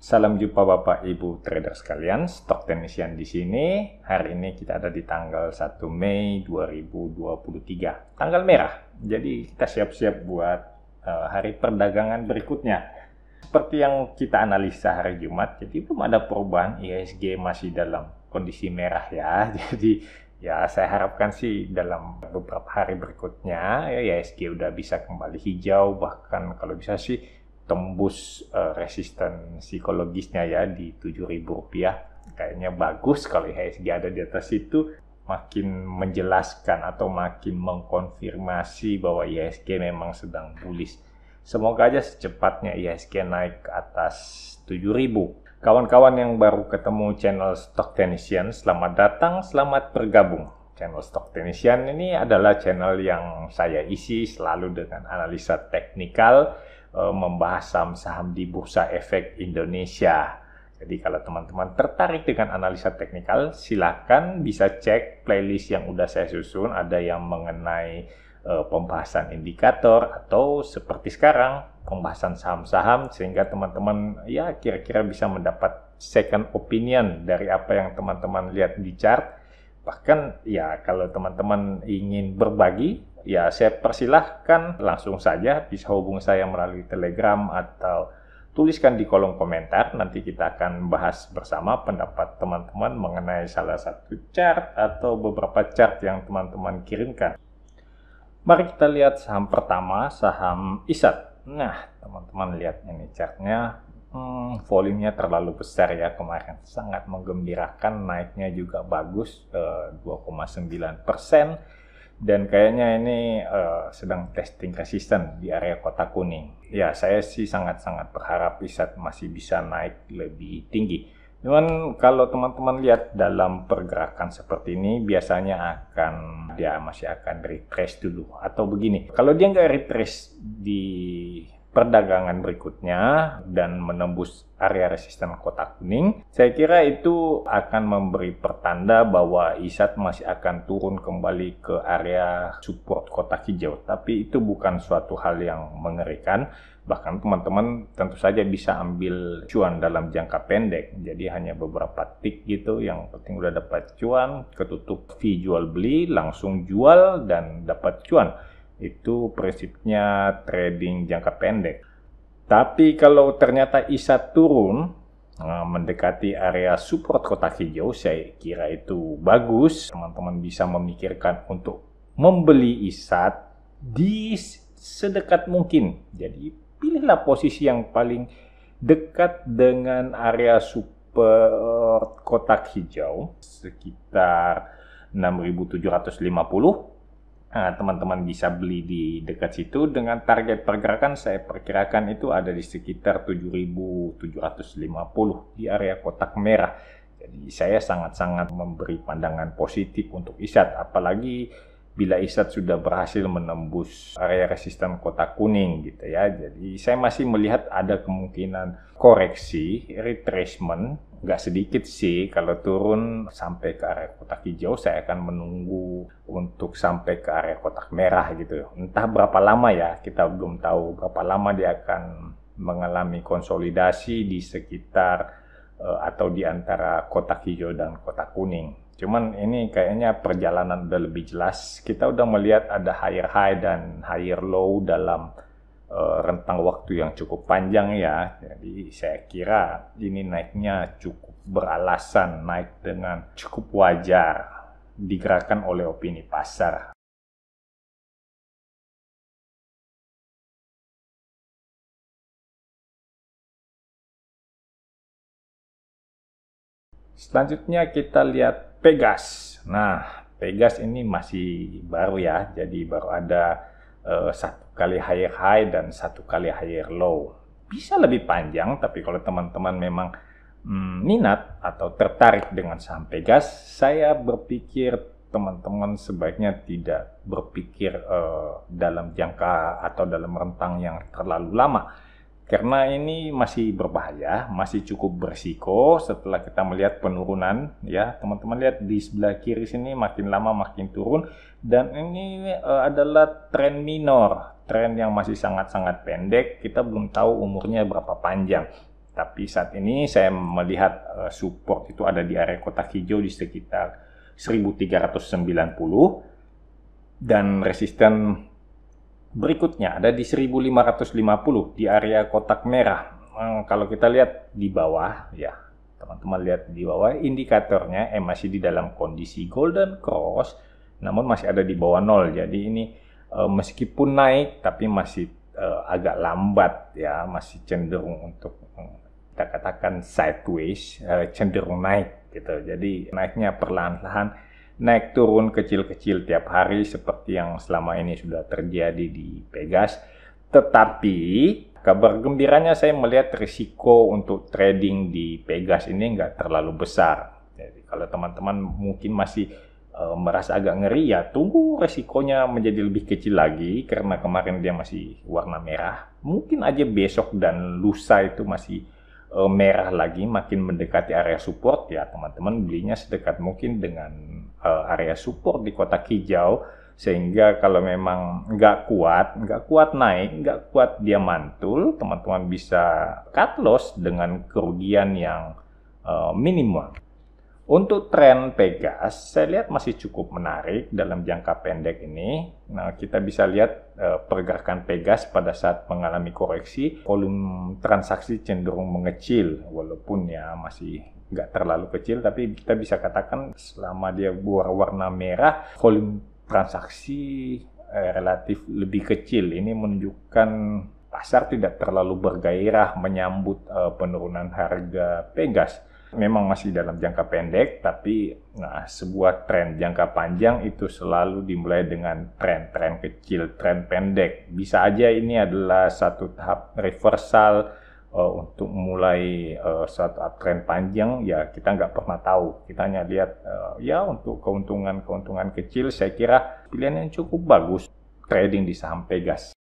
Salam jumpa Bapak Ibu trader sekalian, Stock Technician di sini. Hari ini kita ada di tanggal 1 Mei 2023. Tanggal merah. Jadi kita siap-siap buat hari perdagangan berikutnya. Seperti yang kita analisa hari Jumat, jadi belum ada perubahan, IHSG masih dalam kondisi merah ya. Jadi ya saya harapkan sih dalam beberapa hari berikutnya ya IHSG udah bisa kembali hijau, bahkan kalau bisa sih tembus resisten psikologisnya ya di Rp7.000. Kayaknya bagus kalau IHSG ada di atas itu, makin menjelaskan atau makin mengkonfirmasi bahwa IHSG memang sedang bullish. Semoga aja secepatnya IHSG naik ke atas 7.000. Kawan-kawan yang baru ketemu channel Stock Technician, selamat datang, selamat bergabung. Channel Stock Technician ini adalah channel yang saya isi selalu dengan analisa teknikal, membahas saham-saham di Bursa Efek Indonesia. Jadi kalau teman-teman tertarik dengan analisa teknikal, silakan bisa cek playlist yang udah saya susun. Ada yang mengenai pembahasan indikator atau seperti sekarang pembahasan saham-saham, sehingga teman-teman ya kira-kira bisa mendapat second opinion dari apa yang teman-teman lihat di chart. Bahkan ya kalau teman-teman ingin berbagi, ya saya persilahkan langsung saja bisa hubungi saya melalui Telegram atau tuliskan di kolom komentar. Nanti kita akan bahas bersama pendapat teman-teman mengenai salah satu chart atau beberapa chart yang teman-teman kirimkan. Mari kita lihat saham pertama, saham ISAT. Nah, teman-teman lihat ini chartnya. Volumenya terlalu besar ya kemarin, sangat menggembirakan, naiknya juga bagus 2,9%, dan kayaknya ini sedang testing resisten di area kotak kuning. Ya saya sih sangat-sangat berharap ISAT masih bisa naik lebih tinggi. Cuman kalau teman-teman lihat dalam pergerakan seperti ini, biasanya dia masih akan retrace dulu atau begini. Kalau dia nggak retrace di perdagangan berikutnya dan menembus area resisten kotak kuning, saya kira itu akan memberi pertanda bahwa ISAT masih akan turun kembali ke area support kotak hijau. Tapi itu bukan suatu hal yang mengerikan. Bahkan teman-teman tentu saja bisa ambil cuan dalam jangka pendek. Jadi hanya beberapa tick gitu, yang penting udah dapat cuan, ketutup fee jual beli, langsung jual dan dapat cuan. Itu prinsipnya trading jangka pendek. Tapi kalau ternyata ISAT turun mendekati area support kotak hijau, saya kira itu bagus. Teman-teman bisa memikirkan untuk membeli ISAT di sedekat mungkin. Jadi pilihlah posisi yang paling dekat dengan area support kotak hijau, sekitar 6.750. Teman-teman bisa beli di dekat situ dengan target pergerakan saya perkirakan itu ada di sekitar 7.750 di area kotak merah. Jadi saya sangat-sangat memberi pandangan positif untuk ISAT, apalagi bila ISAT sudah berhasil menembus area resisten kotak kuning gitu ya. Jadi saya masih melihat ada kemungkinan koreksi, retracement, nggak sedikit sih. Kalau turun sampai ke area kotak hijau, saya akan menunggu untuk sampai ke area kotak merah gitu. Entah berapa lama ya, kita belum tahu berapa lama dia akan mengalami konsolidasi di sekitar atau di antara kotak hijau dan kotak kuning. Cuman ini kayaknya perjalanan udah lebih jelas. Kita udah melihat ada higher high dan higher low dalam rentang waktu yang cukup panjang ya. Jadi saya kira ini naiknya cukup beralasan, naik dengan cukup wajar, digerakkan oleh opini pasar. Selanjutnya kita lihat Pegas. Nah, Pegas ini masih baru ya, jadi baru ada satu kali higher high dan satu kali higher low. Bisa lebih panjang, tapi kalau teman-teman memang minat atau tertarik dengan saham Pegas, saya berpikir teman-teman sebaiknya tidak berpikir dalam jangka atau dalam rentang yang terlalu lama. Karena ini masih berbahaya, masih cukup berisiko setelah kita melihat penurunan ya. Teman-teman lihat di sebelah kiri sini makin lama makin turun, dan ini adalah tren minor, tren yang masih sangat-sangat pendek. Kita belum tahu umurnya berapa panjang. Tapi saat ini saya melihat support itu ada di area kotak hijau di sekitar 1390 dan resisten berikutnya ada di 1550 di area kotak merah. Kalau kita lihat di bawah ya, teman-teman lihat di bawah indikatornya masih di dalam kondisi golden cross, namun masih ada di bawah 0. Jadi ini meskipun naik tapi masih agak lambat ya, masih cenderung untuk kita katakan sideways, cenderung naik gitu. Jadi naiknya perlahan-lahan, naik turun kecil-kecil tiap hari seperti yang selama ini sudah terjadi di Pegas. Tetapi kabar gembiranya saya melihat risiko untuk trading di Pegas ini nggak terlalu besar. Jadi kalau teman-teman mungkin masih merasa agak ngeri, ya tunggu resikonya menjadi lebih kecil lagi karena kemarin dia masih warna merah. Mungkin aja besok dan lusa itu masih merah lagi, makin mendekati area support, ya teman-teman belinya sedekat mungkin dengan area support di kotak hijau, sehingga kalau memang nggak kuat naik, nggak kuat dia mantul, teman-teman bisa cut loss dengan kerugian yang minimum. Untuk tren Pegas, saya lihat masih cukup menarik dalam jangka pendek ini. Nah, kita bisa lihat pergerakan Pegas pada saat mengalami koreksi, volume transaksi cenderung mengecil, walaupun ya masih nggak terlalu kecil, tapi kita bisa katakan selama dia berwarna merah, volume transaksi relatif lebih kecil. Ini menunjukkan pasar tidak terlalu bergairah menyambut penurunan harga Pegas. Memang masih dalam jangka pendek, tapi sebuah tren jangka panjang itu selalu dimulai dengan tren kecil, tren pendek. Bisa aja ini adalah satu tahap reversal untuk mulai suatu tren panjang, ya kita nggak pernah tahu. Kita hanya lihat ya untuk keuntungan kecil, saya kira pilihan yang cukup bagus trading di saham Pegas.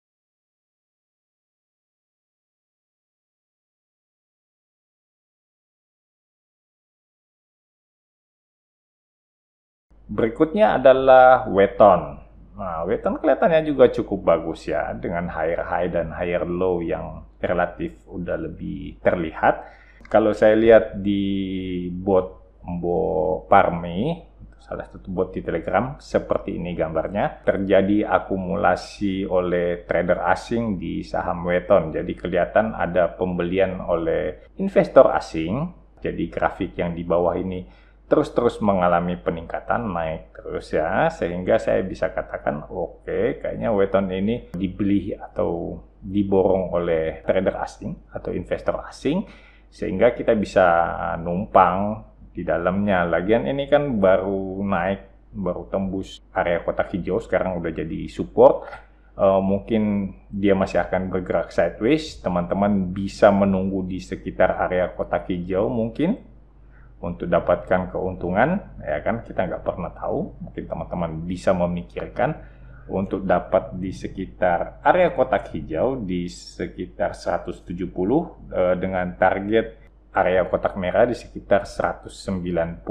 Berikutnya adalah Weton. Nah, Weton kelihatannya juga cukup bagus ya, dengan higher high dan higher low yang relatif udah lebih terlihat. Kalau saya lihat di bot Mbo Parmi, salah satu bot di Telegram, seperti ini gambarnya. Terjadi akumulasi oleh trader asing di saham Weton. Jadi kelihatan ada pembelian oleh investor asing. Jadi grafik yang di bawah ini terus mengalami peningkatan, naik terus ya, sehingga saya bisa katakan oke, kayaknya Weton ini dibeli atau diborong oleh trader asing atau investor asing, sehingga kita bisa numpang di dalamnya. Lagian ini kan baru naik, baru tembus area kotak hijau, sekarang udah jadi support. Mungkin dia masih akan bergerak sideways, teman-teman bisa menunggu di sekitar area kotak hijau mungkin untuk dapatkan keuntungan, ya kan, kita nggak pernah tahu. Mungkin teman-teman bisa memikirkan untuk dapat di sekitar area kotak hijau di sekitar 170 dengan target area kotak merah di sekitar 190.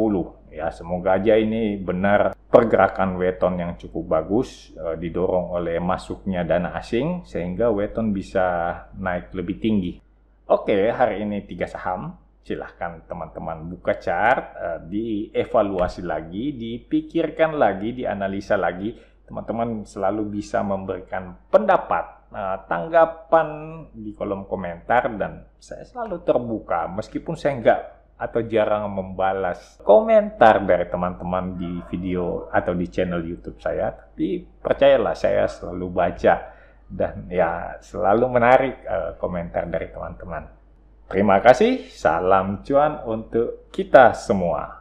Ya, semoga aja ini benar pergerakan Weton yang cukup bagus didorong oleh masuknya dana asing sehingga Weton bisa naik lebih tinggi. Oke, hari ini 3 saham. Silahkan teman-teman buka chart, dievaluasi lagi, dipikirkan lagi, dianalisa lagi. Teman-teman selalu bisa memberikan pendapat, tanggapan di kolom komentar, dan saya selalu terbuka meskipun saya nggak atau jarang membalas komentar dari teman-teman di video atau di channel YouTube saya, tapi percayalah saya selalu baca dan ya selalu menarik komentar dari teman-teman. Terima kasih, salam cuan untuk kita semua.